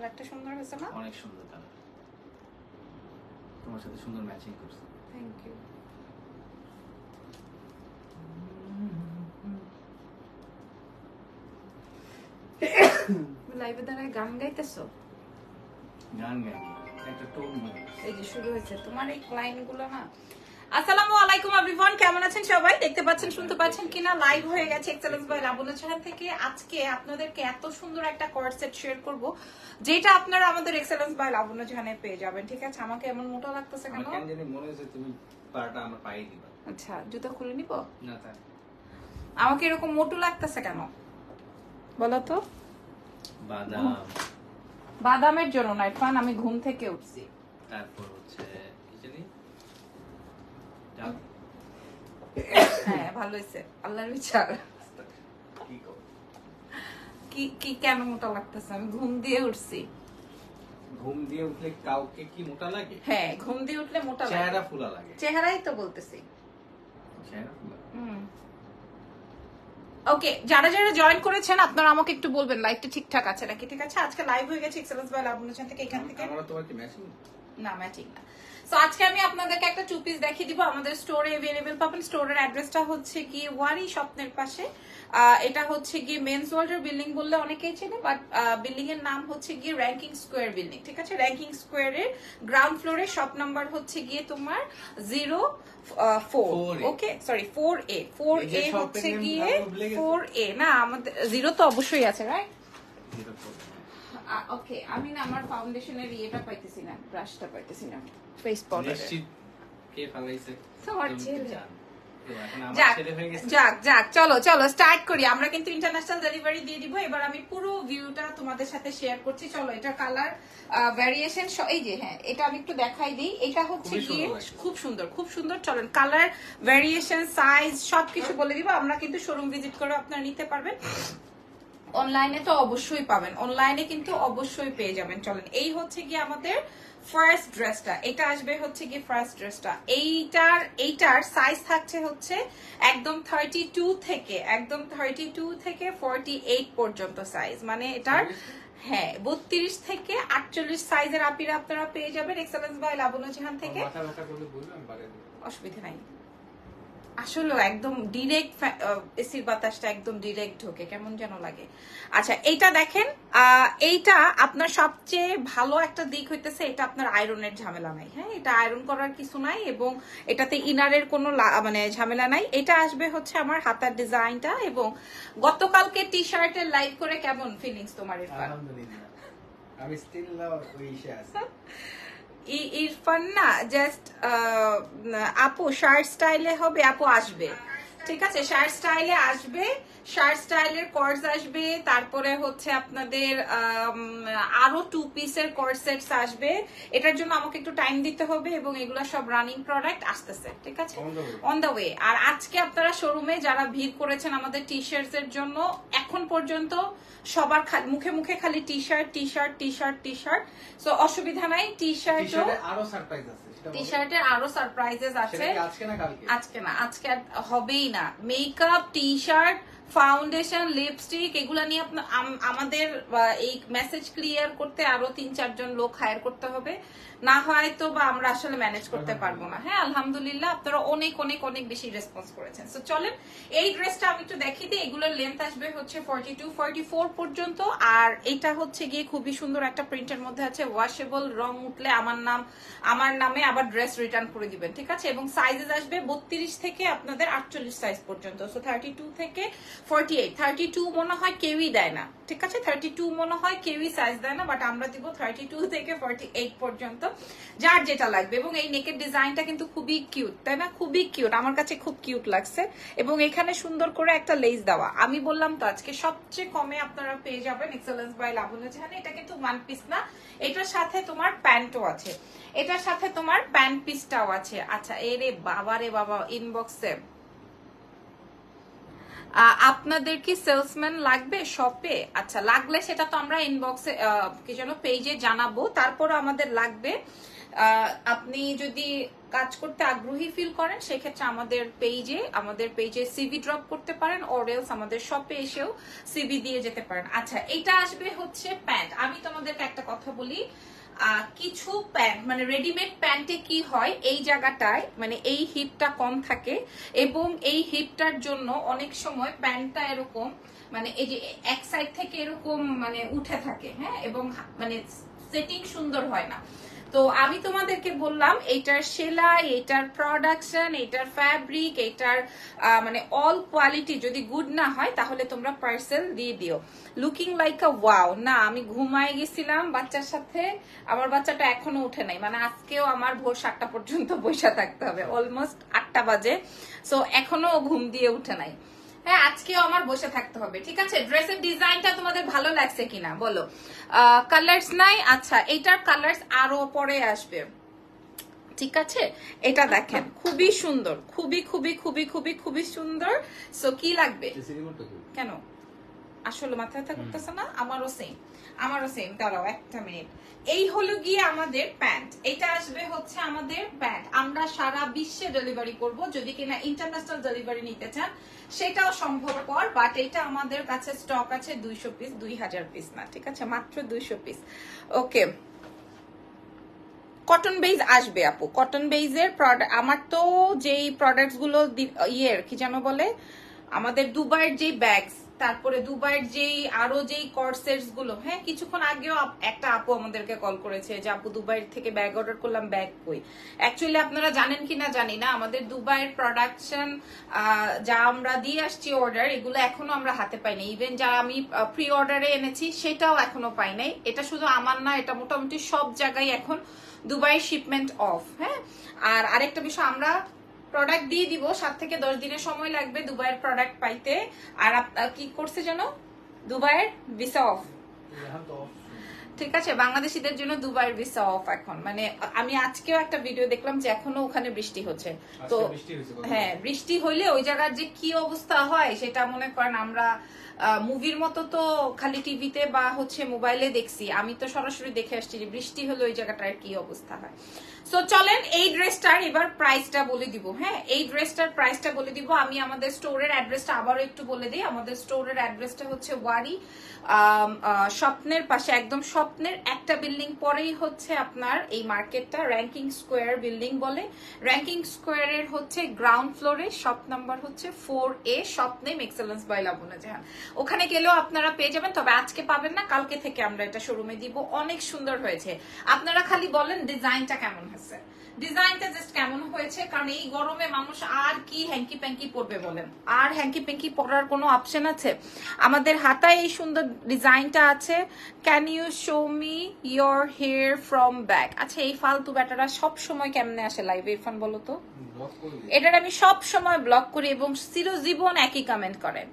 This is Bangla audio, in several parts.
কালারটা সুন্দর হয়েছে না? অনেক সুন্দর কালার, তোমার সাথে সুন্দর ম্যাচিং করছে। Thank you. লাইভে দাঁড়ায় গান গাইতেছো? গান গাই একটা টোন মানে এই যে শুরু হয়েছে তোমার এই ক্লায়েন্টগুলো না। আসসালামু আলাইকুম এভরিওয়ান, কেমন আছেন সবাই? দেখতে পাচ্ছেন শুনতে পাচ্ছেন কিনা? লাইভ হয়ে গেছে এক্সেলেন্স বাই লাবণ্য চ্যানেল থেকে। আজকে আপনাদেরকে এত সুন্দর একটা কর্ড সেট শেয়ার করব যেটা আপনারা আমাদের এক্সেলেন্স বাই লাবণ্য চ্যানেলে পেয়ে যাবেন। ঠিক আছে? আমাকে এমন মোটা লাগতেছে কেন? আমার কেন জানি মনে হচ্ছে তুমি পাটা আমার পায়ে দিবা। আচ্ছা, জুতা খুলে নিব না তা আমাকে এরকম মোটু লাগতেছে কেন বলো তো? বাদাম, বাদামের জন্য না ইরফান, আমি ঘুম থেকে উঠছি। তারপর হচ্ছে কি জানি হ্যাঁ ভালো হয়েছে, আল্লাহর বিচার। কি কর কি কি কেন মোটা লাগতেছে? আমি ঘুম দিয়ে উঠছি। ঘুম দিয়ে উঠলে কাউকে কি মোটা লাগে? হ্যাঁ, ঘুম দিয়ে উঠলে মোটা লাগে, চেহারা ফুলা লাগে। চেহারাই তো বলতেছি। চেহারা ফুলা। ওকে, যারা যারা জয়েন করেছেন আপনারা আমাকে একটু বলবেন লাইভটা ঠিকঠাক আছে নাকি। ঠিক আছে? আজকে লাইভ হয়ে গেছে এক্সেলেন্স বাই লাবণ্য চ্যানেল থেকে। এখান থেকে আমরা তোমার কি ম্যাচিং না, ম্যাচিং না। সো আজকে আমি আপনাদেরকে একটা টু পিস দেখিয়ে দিব। আমাদের স্টোরে अवेलेबल পাবেন। স্টোরের অ্যাড্রেসটা হচ্ছে কি ওয়ারি স্বপ্নের পাশে। এটা হচ্ছে কি মেন্স ওয়ার্ল্ডের বিল্ডিং বললে অনেকেই চেনে, বাট বিল্ডিং এর নাম হচ্ছে কি র্যাঙ্কিং স্কোয়ার বিল্ডিং। ঠিক আছে? র্যাঙ্কিং স্কোয়ারের গ্রাউন্ড ফ্লোরে শপ নাম্বার হচ্ছে গিয়ে তোমার 04। ওকে, সরি 4A। 4A হচ্ছে গিয়ে 4A না, আমাদের 0 তো অবশ্যই আছে, রাইট? ওকে, আমি না আমার ফাউন্ডেশনের ইয়েটা পাইতেছি না, ব্রাশটা পাইতেছি না, ফেস পাউডার। নিশ্চিত কে ফালাইছে? তোমার ছেলে। এখন আমার যাক ছেলে হয়ে গেছে। যাক যাক, চলো চলো স্টার্ট করি। আমরা কিন্তু ইন্টারন্যাশনাল ডেলিভারি দিয়ে দিব। এবার আমি পুরো ভিউটা তোমাদের সাথে শেয়ার করছি। চলো, এটা কালার ভ্যারিয়েশন এই যে, হ্যাঁ এটা আমি একটু দেখাই দিই। এটা হচ্ছে গিয়ে খুব সুন্দর, খুব সুন্দর। চলেন কালার ভ্যারিয়েশন, সাইজ সবকিছু বলে দিব। আমরা কিন্তু শোরুম ভিজিট করে আপনারা নিতে পারবেন। অনলাইনে তো অবশ্যই পাবেন, অনলাইনে কিন্তু অবশ্যই পেয়ে যাবেন। চলেন, এই হচ্ছে কি আমাদের ফার্স্ট ড্রেসটা। এটা আসবে হচ্ছে কি ফার্স্ট ড্রেসটা। এইটার সাইজ থাকছে হচ্ছে একদম 32 থেকে 48 পর্যন্ত সাইজ, মানে এটার হ্যাঁ 32 থেকে 48 সাইজের আপিরা আপনারা পেয়ে যাবেন এক্সেলেন্স বাই লাবণ্য চ্যানেল থেকে। অসুবিধা নাই, আসলে একদম ডিরেক্ট এসির বাতাসটা একদম ডিরেক্ট ঢোকে, কেমন যেন লাগে। আচ্ছা, এইটা দেখেন, এইটা আপনার সবচেয়ে ভালো একটা দিক হইতেছে এটা আপনার আয়রনের ঝামেলা নাই। হ্যাঁ, এটা আয়রন করার কিছু নাই এবং এটাতে ইনারের কোনো মানে ঝামেলা নাই। এটা আসবে হচ্ছে আমার হাতার ডিজাইনটা। এবং গতকালকে টি শার্টের লাইভ করে কেমন ফিলিংস তোমার ইরফান? আলহামদুলিল্লাহ, আমি স্টিল ওই ইসে আছি। ইরফান না জাস্ট আপু শার্ট স্টাইলে হবে, আপু আসবে, ঠিক আছে? শার্ট স্টাইলে আসবে, শার্ট স্টাইলের কর্ডস আসবে, তারপরে হচ্ছে আপনাদের আরো 2 পিসের কর্ড সেটস আসবে। এটার জন্য আমাকে একটু টাইম দিতে হবে এবং এগুলো সব রানিং প্রোডাক্ট আসতেছে, ঠিক আছে? On the way. আর আজকে আপনারা শোরুমে যারা ভিড় করেছেন আমাদের টি শার্টস এর জন্য, এখন পর্যন্ত সবার মুখে মুখে খালি T shirt T shirt T shirt T shirt. So অসুবিধা নাই, টি শার্টও আরো সারপ্রাইজ আছে। টি শার্টের আরো সারপ্রাইজেস আছে। আজকে না কালকে? আজকে না, আজকে হবেই না। Makeup, T shirt, foundation, lipstick এগুলা নিয়ে আমাদের এই মেসেজ ক্লিয়ার করতে আরো 3-4 জন লোক হায়ার করতে হবে, না হয় তো বা আমরা আসলে ম্যানেজ করতে পারবো না। হ্যাঁ আলহামদুলিল্লাহ, আপনারা অনেক অনেক অনেক বেশি রেসপন্স করেছেন। সো চলেন এই ড্রেসটা আমি একটু দেখিয়ে দিই। এগুলোর লেন্থ আসবে হচ্ছে 42-44 পর্যন্ত। আর এটা হচ্ছে গিয়ে খুবই সুন্দর একটা প্রিন্টের মধ্যে আছে, ওয়াশেবল, রং উঠলে আমার নামে আবার ড্রেস রিটার্ন করে দিবেন, ঠিক আছে? এবং সাইজেস আসবে 32 থেকে আপনাদের 48 সাইজ পর্যন্ত। সো 32 থেকে 48। 32 মনে হয় কেউই দেয় না, ঠিক আছে? 32 মনে হয় কেউই সাইজ দেয় না, বাট আমরা দিব 32 থেকে 48 পর্যন্ত, যার যেটা লাগবে। এবং এই নেকের ডিজাইনটা কিন্তু খুবই কিউট, তাই না? খুবই কিউট, আমার কাছে খুব কিউট লাগছে। এবং এখানে সুন্দর করে একটা লেস দেওয়া। আমি বললাম তো আজকে সবচেয়ে কমে আপনারা পেয়ে যাবেন এক্সেলেন্স বাই লাবণ্য চ্যানেলে। এটা কিন্তু ওয়ান পিস না, এটার সাথে তোমার প্যান্টও আছে, এটার সাথে তোমার প্যান্ট পিসটাও আছে। আচ্ছা, এরে বাবা রে বাবা, ইনবক্সে আপনাদের কি সেলসম্যান লাগবে শপে? আচ্ছা, লাগলে সেটা তো আমরা ইনবক্সে কি যেন পেজে জানাবো। তারপর আমাদের লাগবে, আপনি যদি কাজ করতে আগ্রহী ফিল করেন সেক্ষেত্রে আমাদের পেজে সিভি ড্রপ করতে পারেন, অর এলস আমাদের শপে এসেও সিভি দিয়ে যেতে পারেন। আচ্ছা, এটা আসবে হচ্ছে প্যান্ট। আমি তোমাদের তোমাদেরকে একটা কথা বলি, কিছু প্যান্ট মানে রেডিমেড প্যান্টে কি হয়, এই জায়গাটায় মানে এই হিপটা কম থাকে এবং এই হিপটার জন্য অনেক সময় প্যান্টটা এরকম মানে এই যে এক সাইড থেকে এরকম মানে উঠে থাকে, হ্যাঁ, এবং মানে সেটিং সুন্দর হয় না। তো আমি তোমাদেরকে বললাম এইটার সেলাই, এইটার প্রোডাকশন, এইটার ফ্যাব্রিক, এইটার মানে অল কোয়ালিটি যদি গুড না হয় তাহলে তোমরা পার্সেল দিয়ে দিও। লুকিং লাইক আ ওয়াও। না, আমি ঘুমায় গেছিলাম বাচ্চার সাথে, আমার বাচ্চাটা এখনো উঠে নাই, মানে আজকেও আমার ভোর 7টা পর্যন্ত বসে থাকতে হবে, অলমোস্ট 8টা বাজে, সো এখনো ঘুম দিয়ে উঠে নাই। হ্যাঁ, আজকেও আমার বসে থাকতে হবে, ঠিক আছে। ড্রেসের ডিজাইনটা তোমাদের ভালো লাগছে কিনা বলো। কালার্স নাই, আচ্ছা এইটার কালার্স আরো পরে আসবে, ঠিক আছে। এটা দেখেন খুবই সুন্দর, খুবই খুবই খুবই খুবই খুবই সুন্দর। সো কি লাগবে কেন আসলে মাথা ব্যথা করতেছে না? আমারও সেম। দাঁড়াও একটা মিনিট। এই হলো গিয়ে আমাদের প্যান্ট, এটা আসবে হচ্ছে আমাদের প্যান্ট। আমরা সারা বিশ্বে ডেলিভারি করব, যদি কিনা ইন্টারন্যাশনাল ডেলিভারি নিতে চান সেটাও সম্ভবপর, বাট এটা আমাদের কাছে স্টক আছে 200 পিস, 2000 পিস না, ঠিক আছে, মাত্র 200 পিস। ওকে, কটন বেজ আসবে আপু, কটন বেজের প্রোডাক্ট। আমার তো যেই প্রোডাক্টস গুলো ইয়ের কি যেন বলে, আমাদের দুবাইয়ের যেই ব্যাগস, তারপরে দুবাইয়ের যেই আরো যেই কর্সেটস গুলো, হ্যাঁ, কিছুক্ষণ আগেও একটা আপু আমাদেরকে কল করেছে যে আপু দুবাইয়ের থেকে ব্যাগ অর্ডার করলাম, ব্যাগ কই। অ্যাকচুয়ালি আপনারা জানেন কিনা জানি না, আমাদের দুবাইয়ের প্রোডাকশন যা আমরা দিয়ে আসছি অর্ডার, এগুলো এখনো আমরা হাতে পাইনি। ইভেন যা আমি প্রি অর্ডারে এনেছি সেটাও এখনো পাই নাই। এটা শুধু আমার না, এটা মোটামুটি সব জায়গায় এখন দুবাই শিপমেন্ট অফ। হ্যাঁ, আর আরেকটা বিষয়, আমরা প্রোডাক্ট দিয়ে দিব, 7 থেকে 10 দিনের সময় লাগবে দুবাইয়ের প্রোডাক্ট পাইতে। আর কি করছে যেন, দুবাইয়ের ভিসা অফ, ঠিক আছে, বাংলাদেশিদের জন্য দুবাইয়ের ভিসা অফ এখন। মানে আমি আজকেও একটা ভিডিও দেখলাম যে এখনো ওখানে বৃষ্টি হচ্ছে। তো হ্যাঁ, বৃষ্টি হইলে ওই জায়গার যে কি অবস্থা হয় সেটা মনে করেন আমরা মুভির মতো তো খালি টিভিতে বা হচ্ছে মোবাইলে দেখছি, আমি তো সরাসরি দেখে আসছি যে বৃষ্টি হলে ওই জায়গাটার কি অবস্থা হয়। সো চলেন এই ড্রেসটার এবার প্রাইসটা বলে দিব। হ্যাঁ, এই ড্রেসটার প্রাইসটা বলে দিব। আমি আমাদের স্টোরের অ্যাড্রেসটা আবারও একটু বলে দিই। আমাদের স্টোরের অ্যাড্রেসটা হচ্ছে ওয়ারি স্বপ্নের পাশে, একদম স্বপ্নের একটা বিল্ডিং পরেই হচ্ছে আপনার এই মার্কেটটা, র্যাঙ্কিং স্কোয়ার বিল্ডিং বলে। র্যাঙ্কিং স্কোয়ারের হচ্ছে গ্রাউন্ড ফ্লোরে, শপ নাম্বার হচ্ছে 4A, shop name Excellence by Labna Jahan. ওখানে গেলেও আপনারা পেয়ে যাবেন, তবে আজকে পাবেন না, কালকে থেকে আমরা এটা শোরুমে দিব। অনেক সুন্দর হয়েছে, আপনারা খালি বলেন ডিজাইনটা কেমন হয়েছে, ডিজাইনটা জাস্ট কেমন হয়েছে। কারণ এই গরমে মানুষ আর কি হ্যাঙ্কি প্যাঙ্কি পরবে বলেন, আর হ্যাঙ্কি প্যাঙ্কি পরার কোনো অপশন আছে? আমাদের হাতায় এই সুন্দর ডিজাইনটা আছে। Can you show me your hair from back. আচ্ছা, এই ফালতু ব্যাটারা সব সময় কেমনে আসে লাইভে, ইরফান বলো তো? এটার আমি সব সময় ব্লক করি এবং চিরজীবন একই কমেন্ট করে।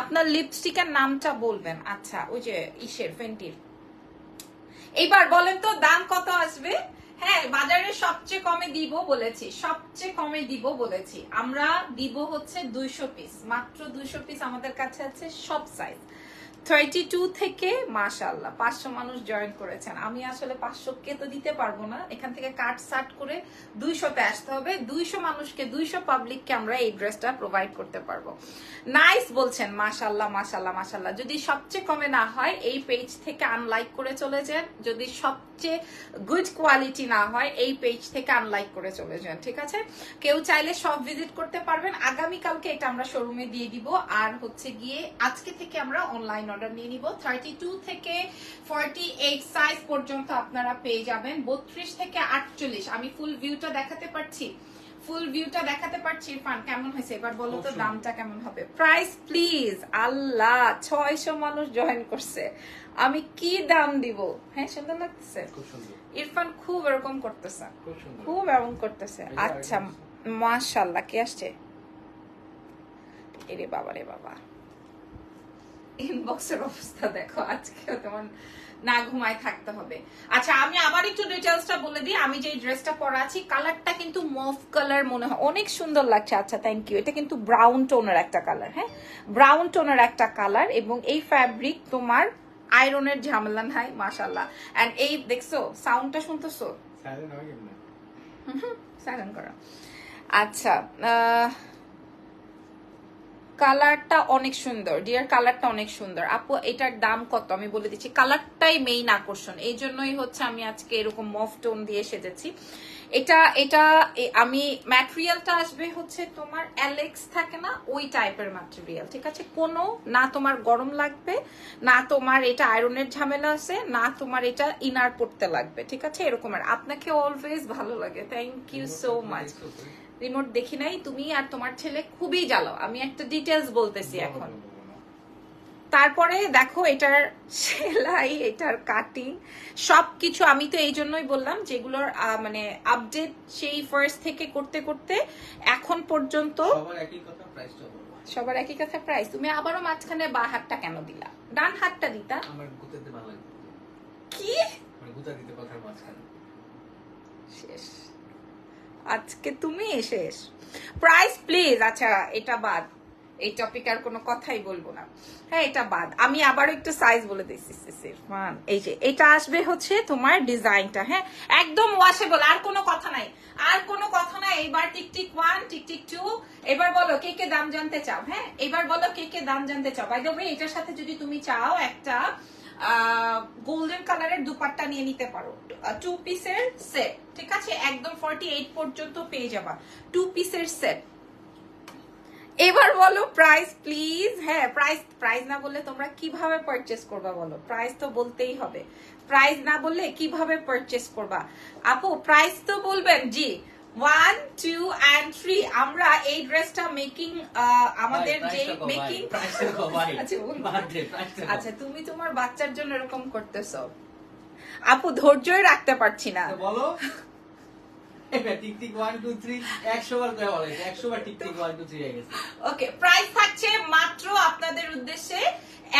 আপনার লিপস্টিকের নামটা বলবেন। আচ্ছা, ওই যে ইসের ফেন্টির। এইবার বলেন তো দাম কত আসবে? হ্যাঁ, বাজারে সবচেয়ে কমে দিব বলেছি, সবচেয়ে কমে দিব বলেছি। আমরা দিব হচ্ছে 200 পিস, মাত্র 200 পিস আমাদের কাছে আছে, সব সাইজ 32 থেকে। মাশাআল্লাহ 500 মানুষ জয়েন করেছেন। আমি আসলে 500 কে তো দিতে পারবো না, এখান থেকে কাট সাট করে 200 তে আসতে হবে। 200 মানুষকে, 200 পাবলিককে আমরা এই ড্রেসটা প্রোভাইড করতে পারবো। নাইস বলছেন, মাশাআল্লাহ মাশাআল্লাহ মাশাআল্লাহ। যদি সবচেয়ে কমে না হয় এই পেজ থেকে আনলাইক করে চলে যান, যদি সবচেয়ে গুড কোয়ালিটি না হয় এই পেজ থেকে আনলাইক করে চলে যান, ঠিক আছে। কেউ চাইলে সব ভিজিট করতে পারবেন। আগামীকালকে এটা আমরা শোরুমে দিয়ে দিব। আর হচ্ছে গিয়ে আজকে থেকে আমরা অনলাইন অর্ডার নিয়ে নিব। 32 থেকে 48 সাইজ পর্যন্ত আপনারা পেয়ে যাবেন। 32 থেকে 48 আমি ফুল ভিউটা দেখাতে পারছি, ফুল ভিউটা দেখাতে পারছি। ইরফান কেমন হয়েছে এবার বলো তো, দামটা কেমন হবে? Price please. আল্লাহ 600 মানুষ জয়েন করছে, আমি কি দাম দিব? হ্যাঁ, সুন্দর লাগতেছে ইরফান, খুব এরকম করতেছে, খুব এরকম করতেছে। আচ্ছা মাশাআল্লাহ। কে আসছে? এরে বাবা রে বাবা, ইনবক্সের অবস্থা দেখো, আজকে তোমার না ঘুমায় থাকতে হবে। আচ্ছা, আমি আবার একটু ডিটেইলসটা বলে দিই। আমি যে ড্রেসটা পরা আছি, কালারটা কিন্তু মভ কালার মনে হয়, অনেক সুন্দর লাগছে। আচ্ছা, থ্যাংক ইউ। এটা কিন্তু ব্রাউন টোনের একটা কালার, হ্যাঁ, ব্রাউন টোনের একটা কালার। এবং এই ফ্যাব্রিক তোমার আয়রনের ঝামেলা নাই, মাশাআল্লাহ। এন্ড এই দেখছো সাউন্ডটা শুনতেছো? সাইলেন্ট করো। আচ্ছা, কালারটা অনেক সুন্দর ডিয়ার, কালারটা অনেক সুন্দর আপু। এটার দাম কত আমি বলে দিচ্ছি, কালারটাই মেইন আকর্ষণ, এই জন্যই হচ্ছে আমি আজকে এরকম মফ টোন দিয়ে সেজেছি। এটা এটা আমি ম্যাটেরিয়ালটা আসবে হচ্ছে তোমার অ্যালেক্স থাকে না ওই টাইপের ম্যাটেরিয়াল, ঠিক আছে? কোনো না তোমার গরম লাগবে, না তোমার এটা আয়রনের ঝামেলা আছে, না তোমার এটা ইনার পড়তে লাগবে, ঠিক আছে? এরকম। আর আপনাকে অলওয়েজ ভালো লাগে, thank you so much. Remote দেখি নাই, তুমি আর তোমার ছেলে খুবই জ্বালাও। আমি একটা ডিটেলস বলতেছি এখন। তারপরে দেখো এটার সেলাই, এটার কাটিং সবকিছু, আমি তো এই জন্যই বললাম যেগুলোর মানে আপডেট সেই ফার্স্ট থেকে করতে করতে এখন পর্যন্ত সবার একই কথা প্রাইস। তুমি আবারও মাঝখানে বা হাতটা কেন দিলা? ডান হাতটা দিতা। আমার গুতাতে ভালো লাগে। কি মানে গুতা দিতে কথার মাঝখানে। শেষ আজকে তুমি শেষ। Price please. আচ্ছা এটা বাদ, এই টপিক আর কোনো কথাই বলবো না। হ্যাঁ এটা বাদ, আমি আবার একটু সাইজ বলে দিচ্ছি। এই যে এটা আসবে হচ্ছে তোমার ডিজাইনটা, হ্যাঁ একদম ওয়াশেবল, আর কোনো কথা নাই, আর কোনো কথা নাই। এবার টিকটিক 1 টিকটিক 2, এবার বলো কে কে দাম জানতে চাও। হ্যাঁ এবার বলো কে কে দাম জানতে চাও। বাই দ্য ওয়ে এটার সাথে যদি তুমি চাও একটা গোল্ডেন কালারের দুপাট্টা নিয়ে নিতে পারো, 2 পিসের সেট, ঠিক আছে? একদম 48 পর্যন্ত পেয়ে যাবা 2 পিসের সেট। এবার বলো প্রাইস প্লিজ। হ্যাঁ প্রাইস না বললে তোমরা কিভাবে পারচেজ করবা বলো? প্রাইস তো বলতেই হবে, প্রাইস না বললে কিভাবে পারচেজ করবা? আপু প্রাইস তো বলবেন। জি 1 2 and 3 আমরা এই ড্রেসটা মেকিং আমাদের যে মেকিং আচ্ছা তুমি তোমার বাচ্চার জন্য এরকম করতেছো আপু, ধৈর্যই রাখতে পারছি না। বলো টিকটিক 1 2 3 100 বার করে বলে, 100 বার টিকটিক 1 2 3 হয়ে গেছে। ওকে প্রাইস থাকছে মাত্র আপনাদের উদ্দেশ্যে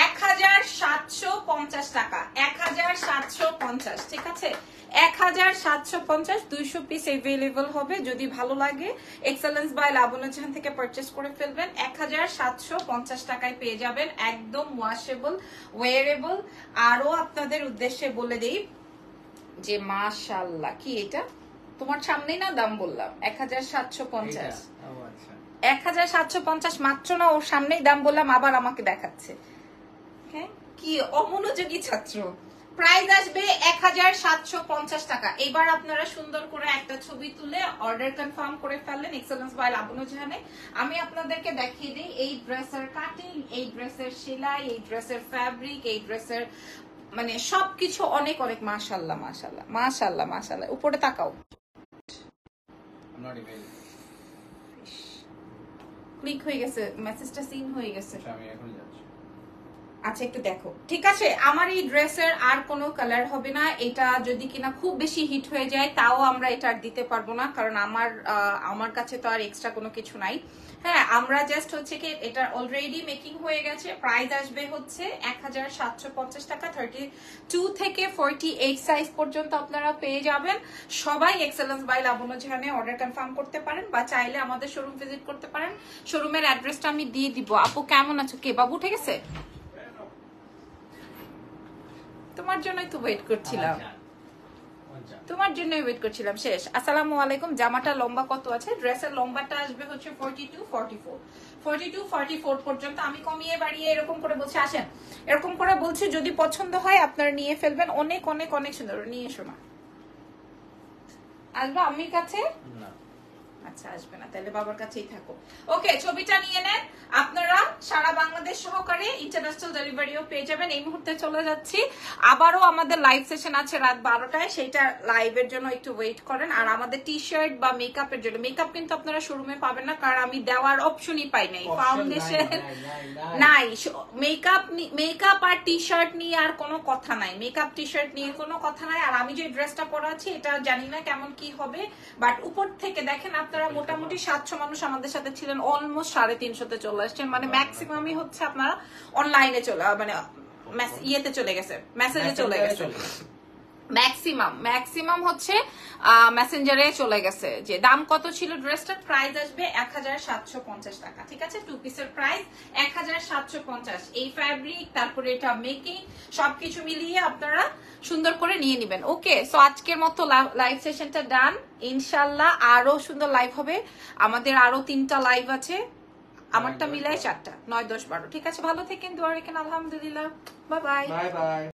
1750 টাকা, 1750, ঠিক আছে? 1750, 200 পিস अवेलेबल হবে। যদি ভালো লাগে এক্সেলেন্স বাই লাবণ্য জাহান থেকে পারচেজ করে ফেলবেন। 1750 টাকায় পেয়ে যাবেন, একদম ওয়াশেবল ওয়্যারেবল। আরো আপনাদের উদ্দেশ্যে বলে দেই যে মাশাআল্লাহ, কি এটা তোমার সামনেই না দাম বললাম 1750, 1750 মাত্র না, ওর সামনেই দাম বললাম আবার আমাকে দেখাচ্ছে। হ্যাঁ কি অমনোযোগী ছাত্র। প্রাইস আসবে 1750 টাকা। এবার আপনারা সুন্দর করে একটা ছবি তুলে অর্ডার কনফার্ম করে ফেললেন এক্সেলেন্স বাই লাবণ্য জাহানে। আমি আপনাদেরকে দেখিয়ে দিই এই ড্রেসের কাটিং, এই ড্রেসের সেলাই, এই ড্রেসের ফ্যাব্রিক, এই ড্রেসের মানে সবকিছু অনেক অনেক মাশাআল্লাহ মাশাআল্লাহ মাশাআল্লাহ মাশাআল্লাহ। উপরে তাকাও, ক্লিক হয়ে গেছে, মেসেজটা সিন হয়ে গেছে। আমি এখন যাচ্ছি। আচ্ছা একটু দেখো, ঠিক আছে? আমার এই ড্রেসের আর কোনো কালার হবে না। এটা যদি কিনা খুব বেশি হিট হয়ে যায় তাও আমরা এটা আর দিতে পারবো না, কারণ আমার কাছে তো আর এক্সট্রা কোনো কিছু নাই। হ্যাঁ আমরা জাস্ট হচ্ছে কি এটা অলরেডি মেকিং হয়ে গেছে। প্রাইস আসবে হচ্ছে 1750 টাকা। 32 থেকে 48 সাইজ পর্যন্ত আপনারা পেয়ে যাবেন। সবাই এক্সেলেন্স বাই লাবণ্য জাহানে অর্ডার কনফার্ম করতে পারেন বা চাইলে আমাদের শোরুম ভিজিট করতে পারেন। শোরুমের অ্যাড্রেসটা আমি দিয়ে দিব। আপু কেমন আছো? কে বাবু উঠে গেছে? তোমার জন্যই তো ওয়েট করছিলাম, তোমার জন্যই ওয়েট করছিলাম। শেষ। আসসালামু আলাইকুম। জামাটা লম্বা কত আছে? ড্রেসের লম্বাটা আসবে হচ্ছে 42 44 পর্যন্ত। আমি কমিয়ে বাড়িয়ে এরকম করে বলছি, আসেন এরকম করে বলছি, যদি পছন্দ হয় আপনারা নিয়ে ফেলবেন। অনেক অনেক অনেক সুন্দর। নিয়ে এসো না, আসবে আম্মির কাছে? আচ্ছা আসবে না, তাহলে বাবার কাছেই থাকো। ওকে ছবিটা নিয়ে নেন আপনারা। সারা বাংলাদেশ সহকারে ইন্টারন্যাশনাল ডেলিভারিও পেয়ে যাবেন। এই মুহূর্তে চলে যাচ্ছি, আবারও আমাদের লাইভ সেশন আছে রাত 12টায়, সেইটা লাইভের জন্য একটু ওয়েট করেন। আর আমাদের টি শার্ট বা মেকআপের জন্য, মেকআপ কিন্তু আপনারা শোরুমে পাবেন না, কারণ আমি দেওয়ার অপশনই পাই নাই। ফাউন্ডেশন নাই, মেকআপ আর টি শার্ট নিয়ে আর কোনো কথা নাই, মেকআপ টি শার্ট নিয়ে কোনো কথা নাই। আর আমি যে ড্রেসটা পরা আছি এটা জানি না কেমন কি হবে, বাট উপর থেকে দেখেন আপনারা মোটামুটি 700 মানুষ আমাদের সাথে ছিলেন, অলমোস্ট 350-তে চলে আসছেন। মানে ম্যাক্সিমামই হচ্ছে আপনারা অনলাইনে চলে, মানে ইয়েতে চলে গেছে, মেসেজে চলে গেছে। ম্যাক্সিমাম হচ্ছে মেসেঞ্জারে চলে গেছে। যে দাম কত ছিল ড্রেসটার? প্রাইস আসবে 1750 টাকা, ঠিক আছে? 2 পিসের প্রাইস 1750। এই ফ্যাব্রিক, তারপরে এটা মেকিং, সবকিছু মিলিয়ে আপনারা সুন্দর করে নিয়ে নেবেন। ওকে সো আজকের মতো লাইভ সেশনটা ডান। ইনশাল্লাহ আরো সুন্দর লাইভ হবে, আমাদের আরো 3টা লাইভ আছে। আমারটা মিলায় 4টা, 9, 10, 12। ঠিক আছে, ভালো থেকেন, দোয়া রেখেন। আলহামদুলিল্লাহ, বাই বাই। Bye bye.